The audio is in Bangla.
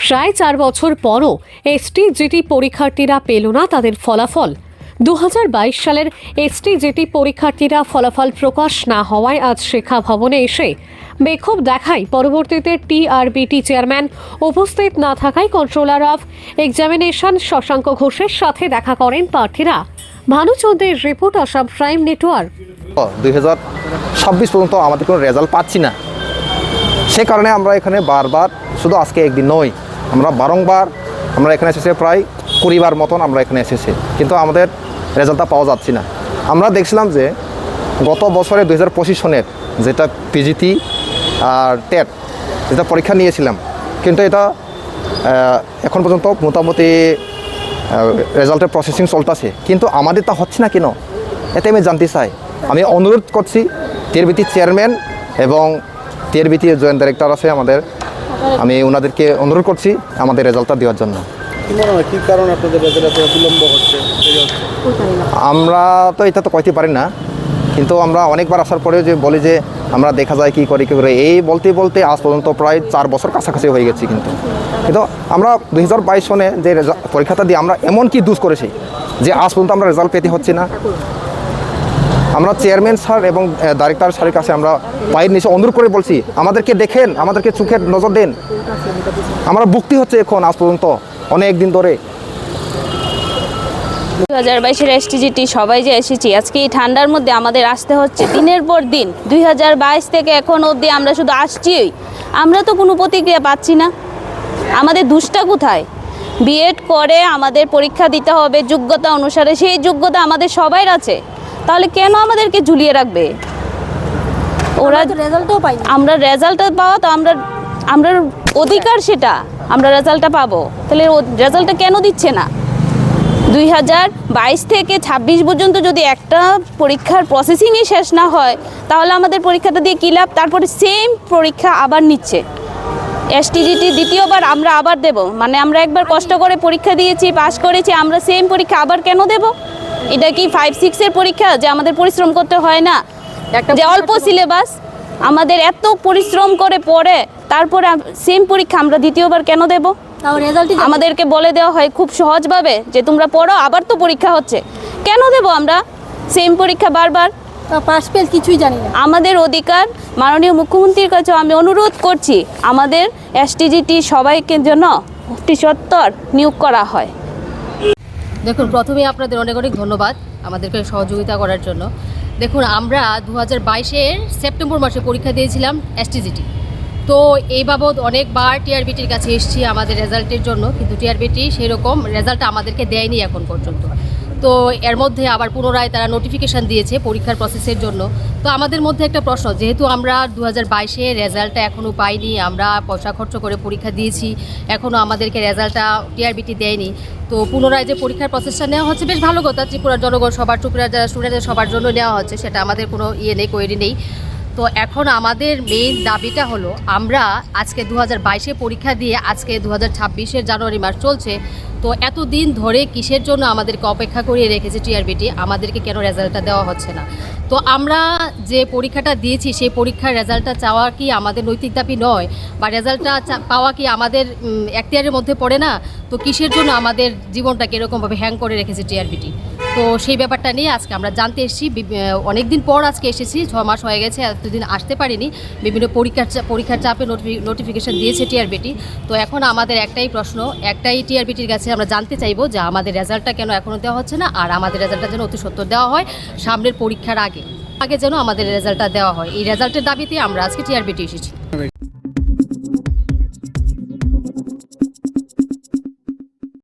প্রায় 4 বছর পরও এসটি জিটি পরীক্ষার্থীরা পেল না তাদের ফলাফল। 2022 সালের এসটি জিটি পরীক্ষার্থীরা ফলাফল প্রকাশ না হওয়ায় আজ শিক্ষা ভবনে এসে বিক্ষোভ দেখায়। পরবর্তীতে টিআরবিটি চেয়ারম্যান উপস্থিত না থাকায় কন্ট্রোলার অফ এক্সামিনেশন শশাঙ্ক ঘোষের সাথে দেখা করেন প্রার্থীরা। ভানুচন্দ্রের রিপোর্ট, আসাম প্রাইম নেটওয়ার্ক। 2026 পর্যন্ত আমাদের কোনো রেজাল্ট পাচ্ছি না, সে কারণে আমরা এখানে বারবার, শুধু আজকে একদিন নয়, আমরা বারংবার আমরা এখানে এসেছি, প্রায় 20 বার মতন আমরা এখানে এসেছি, কিন্তু আমাদের রেজাল্টটা পাওয়া যাচ্ছে না। আমরা দেখছিলাম যে গত বছরে 2025 সনের যেটা পিজিটি আর টেট যেটা পরীক্ষা নিয়েছিলাম, কিন্তু এটা এখন পর্যন্ত মোটামুটি রেজাল্টের প্রসেসিং চলতেছে, কিন্তু আমাদের তা হচ্ছে না কেন, এতে আমি জানতে চাই। আমি অনুরোধ করছি টিআরবিটি চেয়ারম্যান এবং টিআরবিটি জয়েন্ট ডাইরেক্টর আছে আমাদের, আমি ওনাদেরকে অনুরোধ করছি আমাদের রেজাল্টটা দেওয়ার জন্য। কি কারণে আপনাদের রেজাল্ট বিলম্ব হচ্ছে? আমরা তো এটা তো কইতে পারি না, কিন্তু আমরা অনেকবার আসার পরেও যে বলি যে আমরা দেখা যায় কী করি এই বলতে বলতে আজ পর্যন্ত প্রায় 4 বছর কাছাকাছি হয়ে গেছি। কিন্তু আমরা 2022 সনে যে পরীক্ষাটা দিয়ে আমরা এমন কি দোষ করেছি যে আজ পর্যন্ত আমরা রেজাল্ট পেতে হচ্ছে না। আমরা চেয়ারম্যান স্যার এবং ডাইরেক্টর স্যারের কাছে আমরা পায়ের নিচে অনুরোধ করে বলছি, আমাদেরকে দেখেন, আমাদেরকে চোখের নজর দেন। আমরা ভুক্তি হচ্ছে এখন আজ পর্যন্ত অনেক দিন ধরে। 2022-এর এসটিজিটি সবাই যে এসেছি, আজকে এই ঠান্ডার মধ্যে আমাদের আসতে হচ্ছে দিনের পর দিন। 2022 থেকে এখন অবধি আমরা শুধু আসছি, আমরা তো কোনো প্রতিক্রিয়া পাচ্ছি না। আমাদের দুষ্টা কোথায়? বিএড করে আমাদের পরীক্ষা দিতে হবে যোগ্যতা অনুসারে, সেই যোগ্যতা আমাদের সবাই আছে, তাহলে কেন আমাদেরকে ঝুলিয়ে রাখবে? ওরা রেজাল্টও পাই, আমরা রেজাল্টটা পাওয়া তো আমরা অধিকার, সেটা আমরা রেজাল্টটা পাবো, তাহলে রেজাল্টটা কেন দিচ্ছে না? 2022 থেকে 26 পর্যন্ত যদি একটা পরীক্ষার প্রসেসিংই শেষ না হয়, তাহলে আমাদের পরীক্ষাটা দিয়ে কী লাভ? তারপরে সেম পরীক্ষা আবার নিচ্ছে এসটিজিটি, দ্বিতীয়বার আমরা আবার দেব। মানে আমরা একবার কষ্ট করে পরীক্ষা দিয়েছি, পাস করেছি, আমরা সেম পরীক্ষা আবার কেন দেব? এটা কি 5-6-এর পরীক্ষা যে আমাদের পরিশ্রম করতে হয় না? যে অল্প সিলেবাস, আমাদের এত পরিশ্রম করে পড়ে তারপরে সেম পরীক্ষা আমরা দ্বিতীয়বার কেন দেব? আমাদেরকে বলে দেওয়া হয় খুব সহজভাবে যে তোমরা পড়ো, আবার তো পরীক্ষা হচ্ছে, কেন দেব আমরা সেম পরীক্ষা বারবার? পাস ফেল কিছুই জানি না। আমাদের অধিকার, মাননীয় মুখ্যমন্ত্রীর কাছে আমি অনুরোধ করছি, আমাদের এসটিজিটি সবাইকে জন্য অতি সত্বর নিয়োগ করা হয়। দেখুন, প্রথমে আপনাদের অনেক অনেক ধন্যবাদ আমাদেরকে সহযোগিতা করার জন্য। দেখুন, আমরা 2022-এর সেপ্টেম্বর মাসে পরীক্ষা দিয়েছিলাম এসটিজিটি, তো এই বাবদ অনেকবার টিআরবিটির কাছে এসেছি আমাদের রেজাল্টের জন্য, কিন্তু টিআরবিটি সেই রকম রেজাল্ট আমাদেরকে দেয়নি এখন পর্যন্ত। তো এর মধ্যে আবার পুনরায় তারা নোটিফিকেশান দিয়েছে পরীক্ষার প্রসেসের জন্য। তো আমাদের মধ্যে একটা প্রশ্ন, যেহেতু আমরা 2022-এর রেজাল্টটা এখনও পাইনি, আমরা পয়সা খরচ করে পরীক্ষা দিয়েছি, এখনও আমাদেরকে রেজাল্টটা টিআরবিটি দেয়নি, তো পুনরায় যে পরীক্ষার প্রসেসটা নেওয়া হচ্ছে বেশ ভালো কথা। ত্রিপুরার জনগণ সবার, ত্রিপুরার যারা স্টুডেন্টদের সবার জন্য নেওয়া হচ্ছে, সেটা আমাদের কোনো কোয়েরি নেই। তো এখন আমাদের মেইন দাবিটা হলো, আমরা আজকে 2022-এ পরীক্ষা দিয়ে আজকে 2026-এর জানুয়ারি মাস চলছে, তো এতদিন ধরে কিসের জন্য আমাদেরকে অপেক্ষা করিয়ে রেখেছে টিআরবিটি? আমাদেরকে কেন রেজাল্টটা দেওয়া হচ্ছে না? তো আমরা যে পরীক্ষাটা দিয়েছি সেই পরীক্ষার রেজাল্টটা চাওয়া কি আমাদের নৈতিক দাবি নয়, বা রেজাল্টটা পাওয়া কি আমাদের এখতিয়ারের মধ্যে পড়ে না? তো কিসের জন্য আমাদের জীবনটাকে এরকমভাবে হ্যাং করে রেখেছে টিআরবিটি? তো সেই ব্যাপারটা নিয়ে আজকে আমরা জানতে এসেছি। অনেক দিন পর আজকে এসেছি, 6 মাস হয়ে গেছে, এতদিন আসতে পারিনি, বিভিন্ন পরীক্ষার চাপে নোটিফিকেশান দিয়েছে টিআরবিটি। তো এখন আমাদের একটাই প্রশ্ন, একটাই টিআরবিটির কাছে আমরা জানতে চাইবো যে আমাদের রেজাল্টটা কেন এখনও দেওয়া হচ্ছে না, আর আমাদের রেজাল্টটা যেন অতি সত্বর দেওয়া হয় সামনের পরীক্ষার আগে যেন আমাদের রেজাল্টটা দেওয়া হয়। এই রেজাল্টের দাবিতে আমরা আজকে টিআরবিটি এসেছি।